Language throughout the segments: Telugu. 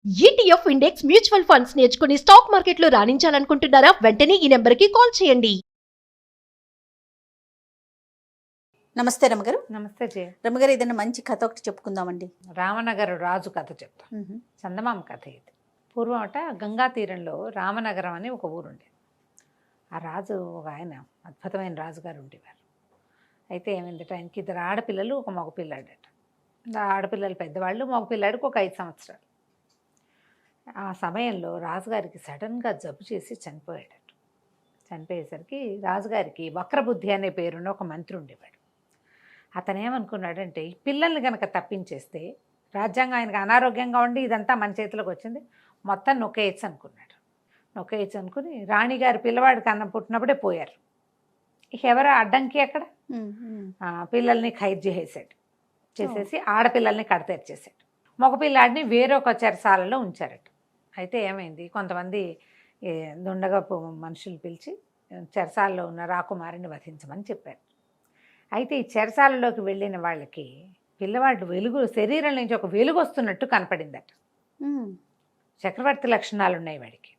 ఈటీఎఫ్ ఇండెక్స్ మ్యూచువల్ ఫండ్స్ నేర్చుకుని స్టాక్ మార్కెట్లో రాణించాలనుకుంటున్నారా? వెంటనే ఈ నెంబర్కి కాల్ చేయండి. నమస్తే రమగారు. నమస్తే జయ. రమగారు, ఏదైనా మంచి కథ ఒకటి చెప్పుకుందామండి. రామనగర రాజు కథ చెప్తా. చందమామ కథ ఇది. పూర్వం అట గంగా తీరంలో రామనగరం అని ఒక ఊరుండేది. ఆ రాజు ఒక ఆయన అద్భుతమైన రాజుగారు ఉండేవారు. అయితే ఏమైందట, ఆయనకి ఇద్దరు ఆడపిల్లలు, ఒక మగపిల్లాడట. ఆడపిల్లలు పెద్దవాళ్ళు, మగపిల్లాడికి ఒక 5 సంవత్సరాలు. ఆ సమయంలో రాజుగారికి సడన్గా జబ్బు చేసి చనిపోయాడట. చనిపోయేసరికి రాజుగారికి వక్రబుద్ధి అనే పేరున్న ఒక మంత్రి ఉండేవాడు. అతను ఏమనుకున్నాడంటే, ఈ పిల్లల్ని కనుక తప్పించేస్తే రాజ్యాంగం ఆయనకు అనారోగ్యంగా ఉండి ఇదంతా మన చేతిలోకి వచ్చింది, మొత్తం నొక్కేయచ్చు అనుకున్నాడు. నొక్కేయచ్చు అనుకుని రాణిగారి పిల్లవాడికి అన్నం పుట్టినప్పుడే పోయారు. ఇక ఎవరో అడ్డంకి అక్కడ పిల్లల్ని ఖైదు చేసేసి ఆడపిల్లల్ని కడతెరిచేసాడు. మగపిల్లాడిని వేరొక చెరసాలలో ఉంచారట. అయితే ఏమైంది, కొంతమంది దుండగా మనుషులు పిలిచి చెరసాలలో ఉన్న రాకుమారిని వధించమని చెప్పారు. అయితే ఈ చెరసాలలోకి వెళ్ళిన వాళ్ళకి పిల్లవాడు శరీరం నుంచి ఒక వెలుగు వస్తున్నట్టు కనపడిందట. చక్రవర్తి లక్షణాలు ఉన్నాయి వాడికి.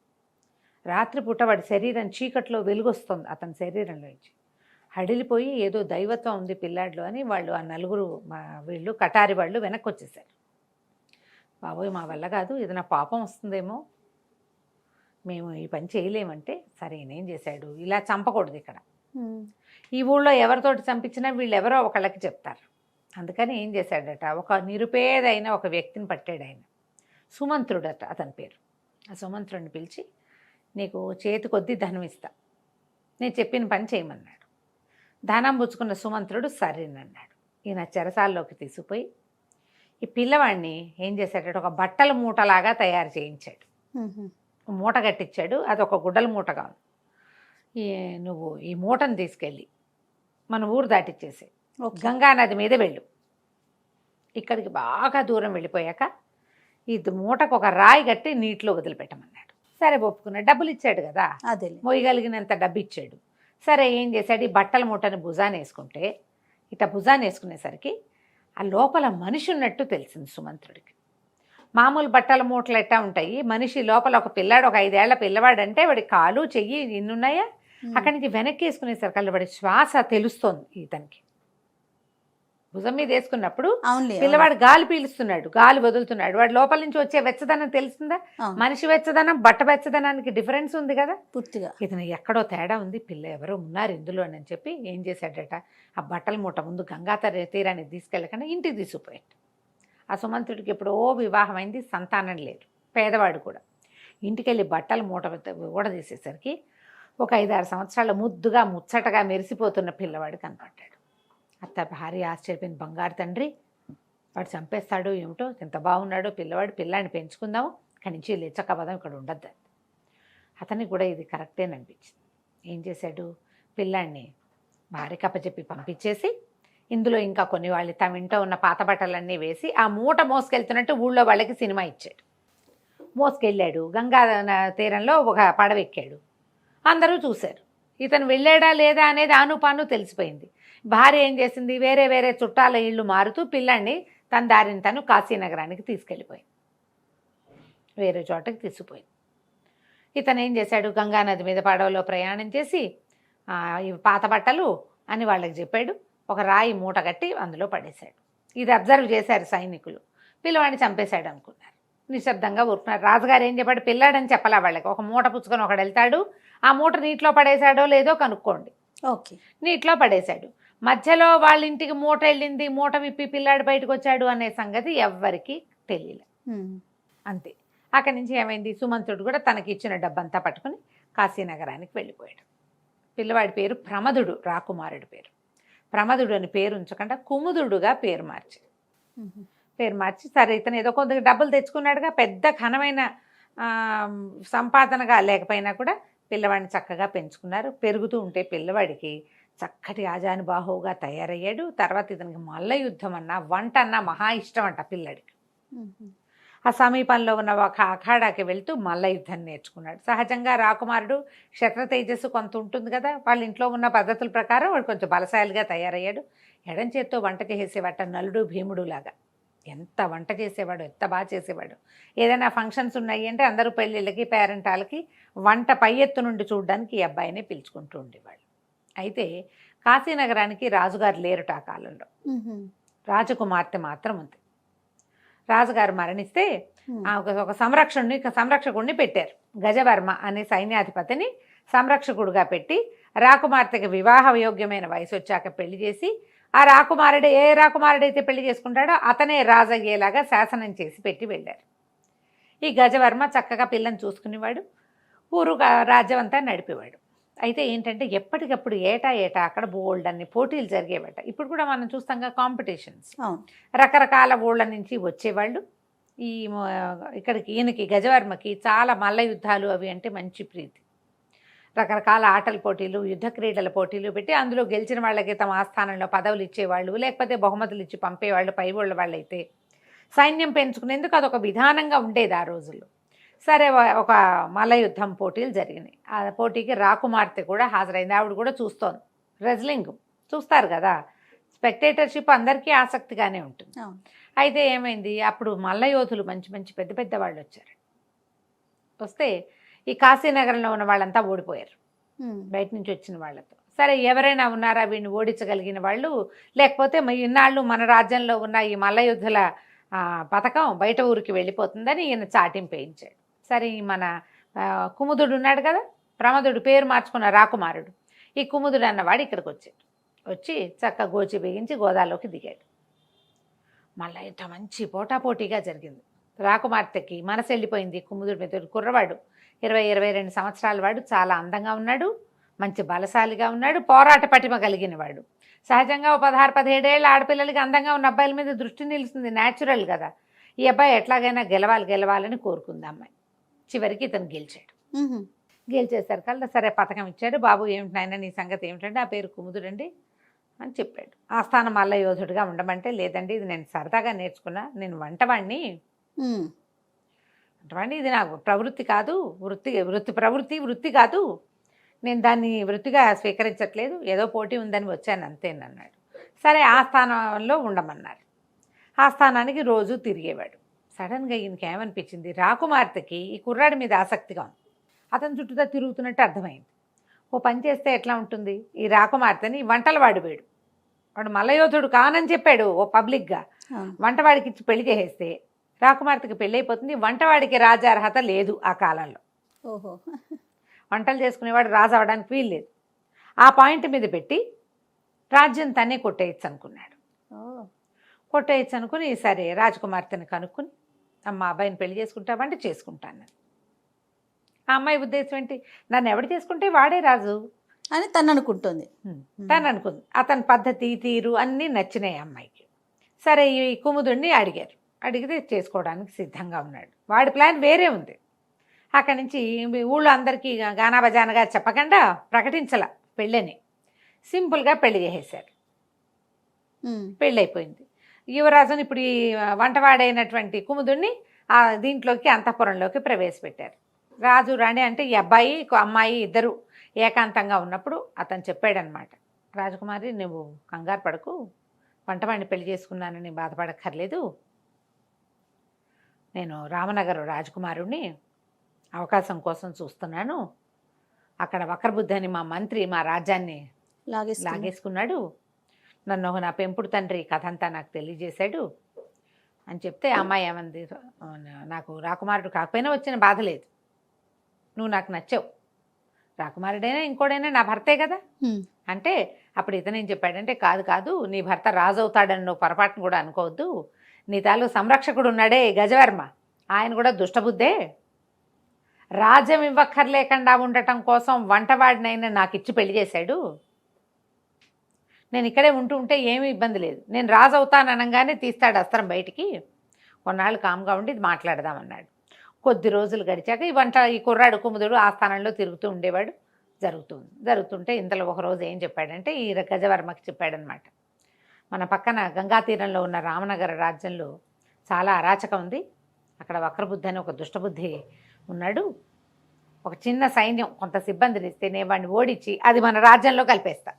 రాత్రిపూట వాడి శరీరం చీకట్లో వెలుగు వస్తుంది అతని శరీరంలోంచి. హడిలిపోయి ఏదో దైవత్వం ఉంది పిల్లాడిలో అని వాళ్ళు ఆ నలుగురు వీళ్ళు కటారి వాళ్ళు వెనక్కి వచ్చేసారు. బాబోయ్, మా వల్ల కాదు, ఏదైనా పాపం వస్తుందేమో, మేము ఈ పని చేయలేమంటే, సరే ఏం చేశాడు, ఇలా చంపకూడదు ఇక్కడ, ఈ ఊళ్ళో ఎవరితోటి చంపించినా వీళ్ళు ఎవరో ఒకళ్ళకి చెప్తారు. అందుకని ఏం చేశాడట, ఒక నిరుపేదైన ఒక వ్యక్తిని పట్టాడు. ఆయన సుమంత్రుడట అతని పేరు. ఆ సుమంత్రుడిని పిలిచి, నీకు చేతి కొద్దీ ధనం ఇస్తా, నేను చెప్పిన పని చేయమన్నాడు. ధనం పుచ్చుకున్న సుమంత్రుడు సరేనన్నాడు. ఈయన చెరసాల్లోకి తీసుకుపోయి ఈ పిల్లవాడిని ఏం చేశాడట, ఒక బట్టల మూటలాగా తయారు చేయించాడు. మూట కట్టించాడు, అది ఒక గుడ్డల మూటగా ఉంది. నువ్వు ఈ మూటను తీసుకెళ్ళి మన ఊరు దాటిచ్చేసి గంగానది మీద వెళ్ళు. ఇక్కడికి బాగా దూరం వెళ్ళిపోయాక ఈ మూటకు ఒక రాయి కట్టి నీటిలో వదిలిపెట్టమన్నాడు. సరే ఒప్పుకున్నాడు, డబ్బులు ఇచ్చాడు కదా, అదే మోయగలిగినంత డబ్బు ఇచ్చాడు. సరే ఏం చేశాడు, ఈ బట్టల మూటని భుజాన్ని వేసుకుంటే, ఇట్లా భుజాన్ని వేసుకునేసరికి ఆ లోపల మనిషి ఉన్నట్టు తెలిసింది సుమంత్రుడికి. మామూలు బట్టల మూటలు ఎట్టా ఉంటాయి, మనిషి లోపల ఒక పిల్లాడు, ఒక 5 ఏళ్ల పిల్లవాడు అంటే వాడి కాలు చెయ్యి ఇన్నున్నాయా, అక్కడి నుంచి వెనక్కి వేసుకునేసరికి వాడి శ్వాస తెలుస్తోంది ఇతనికి. భుజం మీద వేసుకున్నప్పుడు పిల్లవాడు గాలి పీలుస్తున్నాడు, గాలి వదులుతున్నాడు, వాడి లోపల నుంచి వచ్చే వెచ్చదనం తెలుస్తుందా? మనిషి వెచ్చదనం బట్ట వెచ్చదనానికి డిఫరెన్స్ ఉంది కదా పూర్తిగా. ఇతను ఎక్కడో తేడా ఉంది, పిల్ల ఎవరో ఉన్నారు ఇందులో అని చెప్పి ఏం చేశాడట, ఆ బట్టల మూట ముందు గంగా తీరానికి తీసుకెళ్ళకుండా ఇంటికి తీసుకుపోయాడు. ఆ సుమంత్రుడికి ఎప్పుడో వివాహం అయింది, సంతానం లేదు, పేదవాడు కూడా. ఇంటికెళ్ళి బట్టల మూట ఊడదీసేసరికి ఒక 5-6 సంవత్సరాల ముద్దుగా ముచ్చటగా మెరిసిపోతున్న పిల్లవాడు కనపడ్డాడు. అత్త భార్య ఆశ్చర్యపోయింది, బంగారు తండ్రి, వాడు చంపేస్తాడో ఏమిటో, ఎంత బాగున్నాడో పిల్లవాడు, పిల్లాడిని పెంచుకుందాము, ఇక్కడి నుంచి లేచక్క పదం, ఇక్కడ ఉండద్దు. అతనికి కూడా ఇది కరెక్టేని అనిపించింది. ఏం చేశాడు, పిల్లాడిని భార్యకి అప్పచెప్పి పంపించేసి ఇందులో ఇంకా కొన్ని వాళ్ళు తమ ఇంట్లో ఉన్న పాత బట్టలన్నీ వేసి ఆ మూట మోసుకెళ్తున్నట్టు ఊళ్ళో వాళ్ళకి సినిమా ఇచ్చాడు. మోసుకెళ్ళాడు, గంగా తీరంలో ఒక పడవెక్కాడు. అందరూ చూశారు. ఇతను వెళ్ళాడా లేదా అనేది ఆనుపాను తెలిసిపోయింది. భార్య ఏం చేసింది, వేరే వేరే చుట్టాల ఇళ్ళు మారుతూ పిల్లాన్ని తన దారిని తను కాశీనగరానికి తీసుకెళ్ళిపోయింది, వేరే చోటకి తీసుకుపోయింది. ఇతను ఏం చేశాడు, గంగానది మీద పడవలో ప్రయాణం చేసి ఇవి పాత బట్టలు అని వాళ్ళకి చెప్పాడు. ఒక రాయి మూట కట్టి అందులో పడేశాడు. ఇది అబ్జర్వ్ చేశారు సైనికులు. పిల్లవాడిని చంపేశాడు అనుకున్నారు, నిశ్శబ్దంగా ఊరుకున్నారు. రాజుగారు ఏం చెప్పాడు, పిల్లాడని చెప్పలా వాళ్ళకి, ఒక మూట పుచ్చుకొని ఒకడు వెళ్తాడు, ఆ మూట నీటిలో పడేశాడో లేదో కనుక్కోండి. ఓకే, నీటిలో పడేశాడు. మధ్యలో వాళ్ళ ఇంటికి మూట వెళ్ళింది, మూట విప్పి పిల్లాడు బయటకు వచ్చాడు అనే సంగతి ఎవ్వరికీ తెలియలే. అంతే. అక్కడి నుంచి ఏమైంది, సుమంత్రుడు కూడా తనకి ఇచ్చిన డబ్బంతా పట్టుకుని కాశీనగరానికి వెళ్ళిపోయాడు. పిల్లవాడి పేరు ప్రమదుడు, రాకుమారుడి పేరు. ప్రమదుడు అని పేరు ఉంచకుండా కుముదుడుగా పేరు మార్చి సరే ఇతను ఏదో కొంత డబ్బులు తెచ్చుకున్నాడుగా, పెద్ద ఘనమైన సంపాదనగా లేకపోయినా కూడా పిల్లవాడిని చక్కగా పెంచుకున్నారు. పెరుగుతూ ఉంటే పిల్లవాడికి చక్కటి ఆజానుబాహువుగా తయారయ్యాడు. తర్వాత ఇతనికి మల్ల యుద్ధం అన్నా వంట అన్నా మహా ఇష్టం అంట పిల్లడికి. ఆ సమీపంలో ఉన్న ఒక అఖాడాకి వెళ్తూ మల్ల యుద్ధం నేర్చుకున్నాడు. సహజంగా రాకుమారుడు క్షత్ర తేజస్సు కొంత ఉంటుంది కదా, వాళ్ళ ఇంట్లో ఉన్న పద్ధతుల ప్రకారం వాడు కొంచెం బలశాలిగా తయారయ్యాడు. ఎడం చేత్తో వంట చేసేవాట, నలుడు భీముడు లాగా. ఎంత వంట చేసేవాడు, ఎంత బాగా చేసేవాడు. ఏదైనా ఫంక్షన్స్ ఉన్నాయి అంటే అందరూ పెళ్ళిళ్ళకి పేరెంటాలకి వంట పై ఎత్తు నుండి చూడడానికి ఈ అబ్బాయినే పిలుచుకుంటూ ఉండేవాళ్ళు. అయితే కాశీనగరానికి రాజుగారు లేరుట ఆ కాలంలో, రాజకుమార్తె మాత్రం ఉంది. రాజుగారు మరణిస్తే ఒక సంరక్షకుడిని పెట్టారు. గజవర్మ అనే సైన్యాధిపతిని సంరక్షకుడుగా పెట్టి రాకుమార్తెకి వివాహ యోగ్యమైన వయసు వచ్చాక పెళ్లి చేసి, ఆ ఏ రాకుమారుడైతే పెళ్లి చేసుకుంటాడో అతనే రాజయ్యేలాగా శాసనం చేసి పెట్టి వెళ్ళారు. ఈ గజవర్మ చక్కగా పిల్లని చూసుకునేవాడు, ఊరు రాజ్యం అంతా నడిపేవాడు. అయితే ఏంటంటే ఎప్పటికప్పుడు ఏటా అక్కడ బోల్డ్ అన్ని పోటీలు జరిగేవట. ఇప్పుడు కూడా మనం చూస్తాంగా కాంపిటీషన్స్. రకరకాల ఊళ్ళ నుంచి వచ్చేవాళ్ళు. ఇక్కడికి ఈయనకి గజవర్మకి చాలా మల్ల యుద్ధాలు అవి అంటే మంచి ప్రీతి. రకరకాల ఆటల పోటీలు, యుద్ధ క్రీడల పోటీలు పెట్టి అందులో గెలిచిన వాళ్ళకి తమ ఆస్థానంలో పదవులు ఇచ్చేవాళ్ళు, లేకపోతే బహుమతులు ఇచ్చి పంపేవాళ్ళు. పై వాళ్ళైతే సైన్యం పెంచుకునేందుకు అదొక విధానంగా ఉండేది ఆ రోజుల్లో. సరే, ఒక మల్ల యుద్ధం పోటీలు జరిగినాయి. ఆ పోటీకి రాకుమార్తె కూడా హాజరైంది. ఆవిడ కూడా చూస్తోంది. రెజ్లింగ్ చూస్తారు కదా, స్పెక్టేటర్షిప్ అందరికీ ఆసక్తిగానే ఉంటుంది. అయితే ఏమైంది, అప్పుడు మల్ల యోధులు మంచి మంచి పెద్ద పెద్ద వాళ్ళు వచ్చారు. వస్తే ఈ కాశీనగరంలో ఉన్న వాళ్ళంతా ఓడిపోయారు బయట నుంచి వచ్చిన వాళ్ళతో. సరే, ఎవరైనా ఉన్నారా వీడిని ఓడించగలిగిన వాళ్ళు, లేకపోతే ఇన్నాళ్ళు మన రాజ్యంలో ఉన్న ఈ మల్ల యుద్ధుల పథకం బయట ఊరికి వెళ్ళిపోతుందని ఈయన చాటింపేయించాడు. సరే, మన కుముదుడు ఉన్నాడు కదా, ప్రమదుడు పేరు మార్చుకున్న రాకుమారుడు, ఈ కుముదుడు అన్నవాడు ఇక్కడికి వచ్చాడు. వచ్చి చక్క గోచి బిగించి గోదాలోకి దిగాడు. మళ్ళీ ఇంత మంచి పోటాపోటీగా జరిగింది. రాకుమార్తెకి మనసు వెళ్ళిపోయింది. కుముదుడి మీద కుర్రవాడు, 20-22 సంవత్సరాల వాడు, చాలా అందంగా ఉన్నాడు, మంచి బలశాలిగా ఉన్నాడు, పోరాట పటిమ కలిగిన వాడు. సహజంగా 16-17 ఏళ్ళ ఆడపిల్లలకి అందంగా ఉన్న అబ్బాయిల మీద దృష్టి నిలుస్తుంది, న్యాచురల్ కదా. ఈ అబ్బాయి ఎట్లాగైనా గెలవాలని కోరుకుంది అమ్మాయి. చివరికి ఇతను గెలిచాడు. గెలిచేసరికల్లా సరే పథకం ఇచ్చాడు. బాబు ఏమిటైనా నీ సంగతి ఏమిటంటే, ఆ పేరు కుముదుడండి అని చెప్పాడు. ఆస్థానం మల్ల యోధుడిగా ఉండమంటే, లేదండి ఇది నేను సరదాగా నేర్చుకున్నా, నేను వంటవాణ్ణి, ఇది నాకు ప్రవృత్తి కాదు, వృత్తి కాదు, నేను దాన్ని వృత్తిగా స్వీకరించట్లేదు, ఏదో పోటీ ఉందని వచ్చాను అంతేనన్నాడు. సరే, ఆస్థానంలో ఉండమన్నారు. ఆస్థానానికి రోజు తిరిగేవాడు. సడన్గా ఈయనకి ఏమనిపించింది, రాకుమార్తెకి ఈ కుర్రాడి మీద ఆసక్తిగా ఉంది. అతని చుట్టూతా తిరుగుతున్నట్టు అర్థమైంది. ఓ పని చేస్తే ఎట్లా ఉంటుంది, ఈ రాకుమార్తెని వంటల వాడు మల్లయోధుడు కానని చెప్పాడు ఓ పబ్లిక్గా. వంటవాడికి ఇచ్చి పెళ్లి చేసేస్తే రాకుమార్తెకి పెళ్ళి అయిపోతుంది. వంటవాడికి రాజార్హత లేదు ఆ కాలంలో. వంటలు చేసుకునేవాడు రాజు అవడానికి వీలు లేదు. ఆ పాయింట్ మీద పెట్టి రాజ్యం తనే కొట్టేయచ్చు అనుకున్నాడు. కొట్టేయచ్చు అనుకుని సరే రాజకుమార్తెని కనుక్కుని, అమ్మ అబ్బాయిని పెళ్లి చేసుకుంటావంటే చేసుకుంటాను. ఆ అమ్మాయి ఉద్దేశం ఏంటి, నన్ను ఎవడు చేసుకుంటే వాడే రాజు అని తను అనుకుంటుంది. అతని పద్ధతి తీరు అన్నీ నచ్చినాయి అమ్మాయికి. సరే, ఈ కుముదుడిని అడిగితే చేసుకోవడానికి సిద్ధంగా ఉన్నాడు. వాడి ప్లాన్ వేరే ఉంది. అక్కడి నుంచి ఊళ్ళో అందరికీ గానా బజానగా చెప్పకుండా ప్రకటించాల పెళ్ళని, సింపుల్గా పెళ్లి చేసేశారు. పెళ్ళైపోయింది. యువరాజుని ఇప్పుడు ఈ వంటవాడైనటువంటి కుముదుడిని దీంట్లోకి అంతఃపురంలోకి ప్రవేశపెట్టారు. రాజు రాణి అంటే ఈ అబ్బాయి అమ్మాయి ఇద్దరు ఏకాంతంగా ఉన్నప్పుడు అతను చెప్పాడనమాట, రాజకుమారి నువ్వు కంగారు పడకు, వంటవాడిని పెళ్లి చేసుకున్నానని బాధపడక్కర్లేదు, నేను రామనగర రాజకుమారుడిని, అవకాశం కోసం చూస్తున్నాను, అక్కడ వక్రబుద్ధి అని మా మంత్రి మా రాజ్యాన్ని లాగేసుకున్నాడు, నన్ను నా పెంపుడు తండ్రి కథ అంతా నాకు తెలియజేశాడు అని చెప్తే, అమ్మాయి ఏమంది, నాకు రాకుమారుడు కాకపోయినా వచ్చిన బాధ లేదు, నువ్వు నాకు నచ్చావు, రాకుమారుడైనా ఇంకోడైనా నా భర్తే కదా అంటే, అప్పుడు ఇతనేం చెప్పాడంటే, కాదు నీ భర్త రాజు అవుతాడని నువ్వు పొరపాటును కూడా అనుకోవద్దు, నీ తాలూ సంరక్షకుడు ఉన్నాడే గజవర్మ, ఆయన కూడా దుష్టబుద్ధే, రాజ్యం ఇవ్వక్కర్లేకుండా ఉండటం కోసం వంటవాడినైనా నాకు ఇచ్చి పెళ్లి చేశాడు, నేను ఇక్కడే ఉంటే ఏమీ ఇబ్బంది లేదు, నేను రాజు అవుతాను అనగానే తీస్తాడు అస్త్రం బయటికి, కొన్నాళ్ళు కామ్గా ఉండి ఇది మాట్లాడదామన్నాడు. కొద్ది రోజులు గడిచాక ఈ కుర్రాడు కుముదుడు ఆస్థానంలో తిరుగుతూ ఉండేవాడు. జరుగుతుంటే ఇంతలో ఒకరోజు ఏం చెప్పాడంటే, ఈ గజవర్మకి చెప్పాడనమాట, మన పక్కన గంగా తీరంలో ఉన్న రామనగర రాజ్యంలో చాలా అరాచకం ఉంది, అక్కడ వక్రబుద్ధి అని ఒక దుష్టబుద్ధి ఉన్నాడు, ఒక చిన్న సైన్యం కొంత సిబ్బందిని ఇస్తే నేను వాడిని ఓడించి అది మన రాజ్యంలో కలిపేస్తా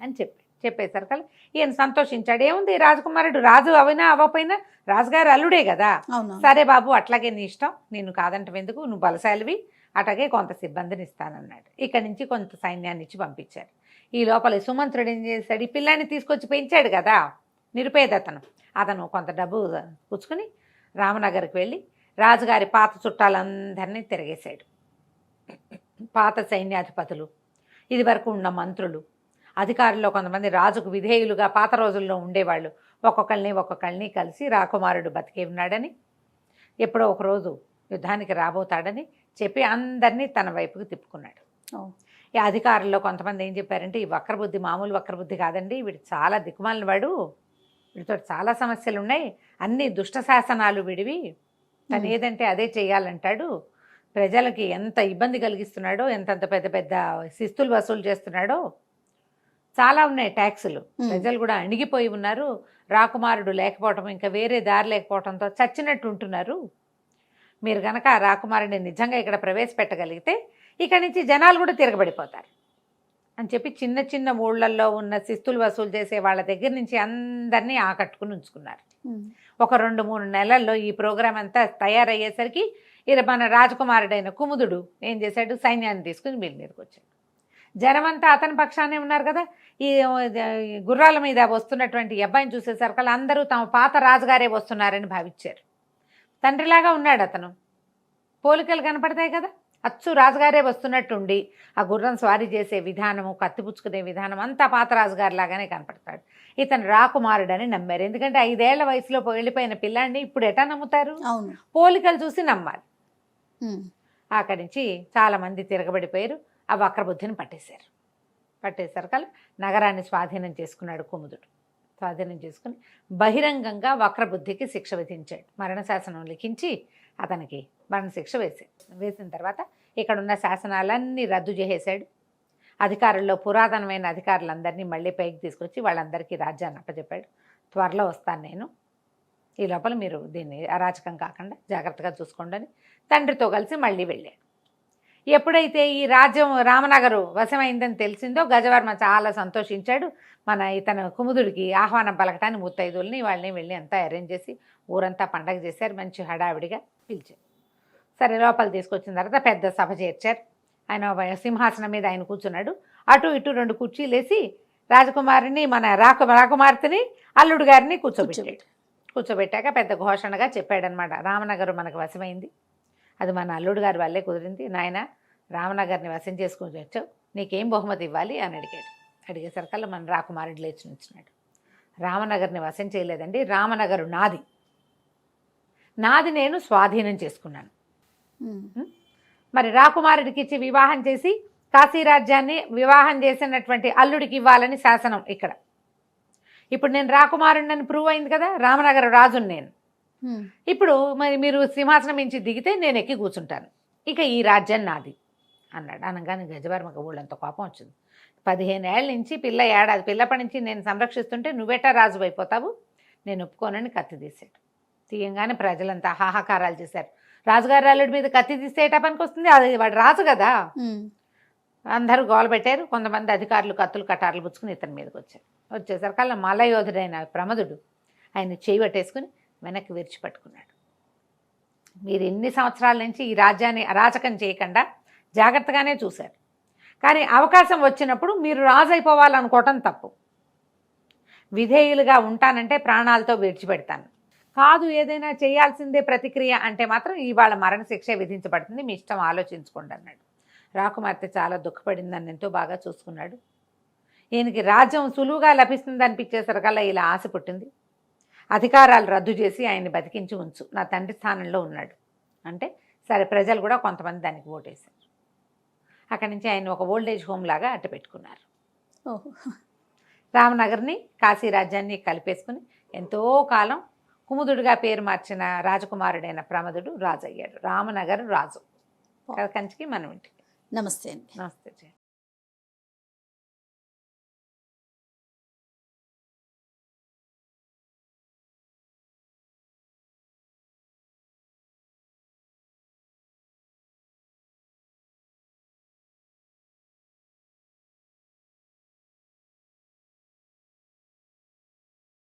అని చెప్పాడు. చెప్పేసరికి ఈయన సంతోషించాడు. ఏముంది, రాజకుమారుడు రాజు అవినా అవ్వపోయినా రాజుగారు అల్లుడే కదా, అవును. సరే బాబు అట్లాగే నీ ఇష్టం, నేను కాదంటం ఎందుకు, నువ్వు బలశాలివి, అట్లాగే కొంత సిబ్బందిని ఇస్తానన్నాడు. ఇక్కడి నుంచి కొంత సైన్యాన్ని ఇచ్చి పంపించారు. ఈ లోపల సుమంత్రుడు ఏం చేశాడు, ఈ పిల్లాన్ని తీసుకొచ్చి పెంచాడు కదా, నిరుపేద అతను కొంత డబ్బు పుచ్చుకుని రామనగర్కి వెళ్ళి రాజుగారి పాత చుట్టాలందరినీ తిరిగేశాడు. పాత సైన్యాధిపతులు, ఇది వరకు ఉన్న మంత్రులు, అధికారుల్లో కొంతమంది రాజుకు విధేయులుగా పాత రోజుల్లో ఉండేవాళ్ళు, ఒక్కొక్కరిని కలిసి రాకుమారుడు బతికే ఉన్నాడని, ఎప్పుడో ఒకరోజు యుద్ధానికి రాబోతాడని చెప్పి అందరినీ తన వైపుకు తిప్పుకున్నాడు. ఈ అధికారుల్లో కొంతమంది ఏం చెప్పారంటే, ఈ వక్రబుద్ధి మామూలు వక్రబుద్ధి కాదండి, వీడు చాలా దిక్కుమాలిన వాడు, వీడితో చాలా సమస్యలు ఉన్నాయి, అన్ని దుష్ట శాసనాలు విడివి, తను ఏదంటే అదే చేయాలంటాడు, ప్రజలకి ఎంత ఇబ్బంది కలిగిస్తున్నాడో, ఎంతంత పెద్ద పెద్ద శిస్తులు వసూలు చేస్తున్నాడో, చాలా ఉన్నాయి ట్యాక్సులు, ప్రజలు కూడా అణిగిపోయి ఉన్నారు, రాకుమారుడు లేకపోవటం, ఇంకా వేరే దారి లేకపోవడంతో చచ్చినట్టు ఉంటున్నారు, మీరు కనుక ఆ రాకుమారుడిని నిజంగా ఇక్కడ ప్రవేశపెట్టగలిగితే ఇక్కడి నుంచి జనాలు కూడా తిరగబడిపోతారు అని చెప్పి చిన్న చిన్న ఊళ్ళల్లో ఉన్న శిస్తులు వసూలు చేసే వాళ్ళ దగ్గర నుంచి అందరినీ ఆకట్టుకుని ఉంచుకున్నారు. ఒక 2-3 నెలల్లో ఈ ప్రోగ్రాం అంతా తయారయ్యేసరికి మన రాజకుమారుడైన కుముదుడు ఏం చేశాడు, సైన్యాన్ని తీసుకుని వీళ్ళ మీదకి వచ్చాడు. జనమంతా అతని పక్షానే ఉన్నారు కదా. ఈ గుర్రాల మీద వస్తున్నటువంటి అబ్బాయిని చూసేసరికి అందరూ తమ పాత రాజుగారే వస్తున్నారని భావించారు. తండ్రిలాగా ఉన్నాడు అతను, పోలికలు కనపడతాయి కదా, అచ్చు రాజుగారే వస్తున్నట్టుండి ఆ గుర్రం స్వారీ చేసే విధానము, కత్తిపుచ్చుకునే విధానం అంతా పాత రాజుగారి లాగానే కనపడతాడు. ఇతను రాకుమారుడని నమ్మారు. ఎందుకంటే 5 ఏళ్ల వయసులో వెళ్ళిపోయిన పిల్లాడిని ఇప్పుడు ఎటా నమ్ముతారు, పోలికలు చూసి నమ్మాలి. అక్కడి నుంచి చాలామంది తిరగబడిపోయారు, ఆ వక్రబుద్ధిని పట్టేసరికి నగరాన్ని స్వాధీనం చేసుకున్నాడు కుముదుడు. స్వాధీనం చేసుకుని బహిరంగంగా వక్రబుద్ధికి శిక్ష విధించాడు. మరణశాసనం లిఖించి అతనికి మరణశిక్ష వేసిన తర్వాత ఇక్కడున్న శాసనాలన్నీ రద్దు చేసేశాడు. అధికారుల్లో పురాతనమైన అధికారులందరినీ మళ్ళీ పైకి తీసుకొచ్చి వాళ్ళందరికీ రాజ్యాన్ని అప్పచెప్పాడు. త్వరలో వస్తాను నేను, ఈ లోపల మీరు దీన్ని అరాచకం కాకుండా జాగ్రత్తగా చూసుకోండి అని తండ్రితో కలిసి మళ్ళీ వెళ్ళాడు. ఎప్పుడైతే ఈ రాజ్యం రామనగరు వశమైందని తెలిసిందో గజవర్మ చాలా సంతోషించాడు. ఇతను కుముదుడికి ఆహ్వానం పలకటాన్ని ముత్తైదుల్ని వాళ్ళని వెళ్ళి అంతా అరేంజ్ చేసి ఊరంతా పండగ చేశారు, మంచి హడావిడిగా పిలిచారు. సరే లోపల తీసుకొచ్చిన తర్వాత పెద్ద సభ చేర్చారు. ఆయన సింహాసనం మీద ఆయన కూర్చున్నాడు. అటు ఇటు 2 కుర్చీలు వేసి రాజకుమారిని రాకుమార్తెని అల్లుడు గారిని కూర్చోబెట్టాక పెద్ద ఘోషణగా చెప్పాడనమాట, రామనగరు మనకు వశమైంది, అది మన అల్లుడు గారి వల్లే కుదిరింది, నాయన రామనగర్ని వశం చేసుకుని వచ్చావు, నీకేం బహుమతి ఇవ్వాలి అని అడిగేసరికల్లా మన రాకుమారుడు లేచి నుంచున్నాడు. రామనగర్ని వశం చేయలేదండి, రామనగరు నాది నేను స్వాధీనం చేసుకున్నాను. మరి రాకుమారుడికి ఇచ్చి వివాహం చేసి కాశీరాజ్యాన్ని వివాహం చేసినటువంటి అల్లుడికి ఇవ్వాలని శాసనం ఇక్కడ. ఇప్పుడు నేను రాకుమారుడిని ప్రూవ్ అయింది కదా, రామనగర రాజుని నేను. ఇప్పుడు మరి మీరు సింహాసనం నుంచి దిగితే నేను ఎక్కి కూర్చుంటాను, ఇక ఈ రాజ్యం నాది అన్నాడు. అనగానే గజవర్మకు ఊళ్ళంత కోపం వచ్చింది. 15 ఏళ్ళ నుంచి పిల్లప్పటి నుంచి నేను సంరక్షిస్తుంటే నువ్వెట్టా రాజు అయిపోతావు, నేను ఒప్పుకోనని కత్తి తీశాడు. తీయంగానే ప్రజలంతా హాహాకారాలు చేశారు. రాజుగారి అల్లుడి మీద కత్తి తీస్తే ఏటా పనికి వస్తుంది, అది వాడు రాజు కదా. అందరూ గోల పెట్టారు. కొంతమంది అధికారులు కత్తులు కటార్లు పుచ్చుకుని ఇతని మీదకి వచ్చేసరికల్లా మల్లయోధుడైన ప్రమదుడు ఆయన చేయి పట్టేసుకుని వెనక్కి విరిచిపట్టుకున్నాడు. మీరు ఎన్ని సంవత్సరాల నుంచి ఈ రాజ్యాన్ని అరాచకం చేయకుండా జాగ్రత్తగానే చూశారు, కానీ అవకాశం వచ్చినప్పుడు మీరు రాజు అయిపోవాలనుకోవటం తప్పు. విధేయులుగా ఉంటానంటే ప్రాణాలతో విడిచిపెడతాను, కాదు ఏదైనా చేయాల్సిందే ప్రతిక్రియ అంటే మాత్రం ఇవాళ మరణశిక్ష విధించబడుతుంది, మీ ఇష్టం ఆలోచించుకోండి అన్నాడు. రాకుమార్తె చాలా దుఃఖపడిందని ఎంతో బాగా చూసుకున్నాడు. ఈయనకి రాజ్యం సులువుగా లభిస్తుంది అనిపించేసరికల్లా ఇలా ఆశ పుట్టింది. అధికారాలు రద్దు చేసి ఆయన్ని బతికించి ఉంచు, నా తండ్రి స్థానంలో ఉన్నాడు అంటే సరే, ప్రజలు కూడా కొంతమంది దానికి ఓటేశారు. అక్కడి నుంచి ఆయన ఒక ఓల్డేజ్ హోమ్ లాగా అట్టు పెట్టుకున్నారు. రామనగర్ని కాశీరాజ్యాన్ని కలిపేసుకుని ఎంతో కాలం కుముదుడిగా పేరు మార్చిన రాజకుమారుడైన ప్రమదుడు రాజు అయ్యాడు. రామనగర్ రాజు. కంచికి మనం ఇంటికి. నమస్తే అండి. నమస్తే.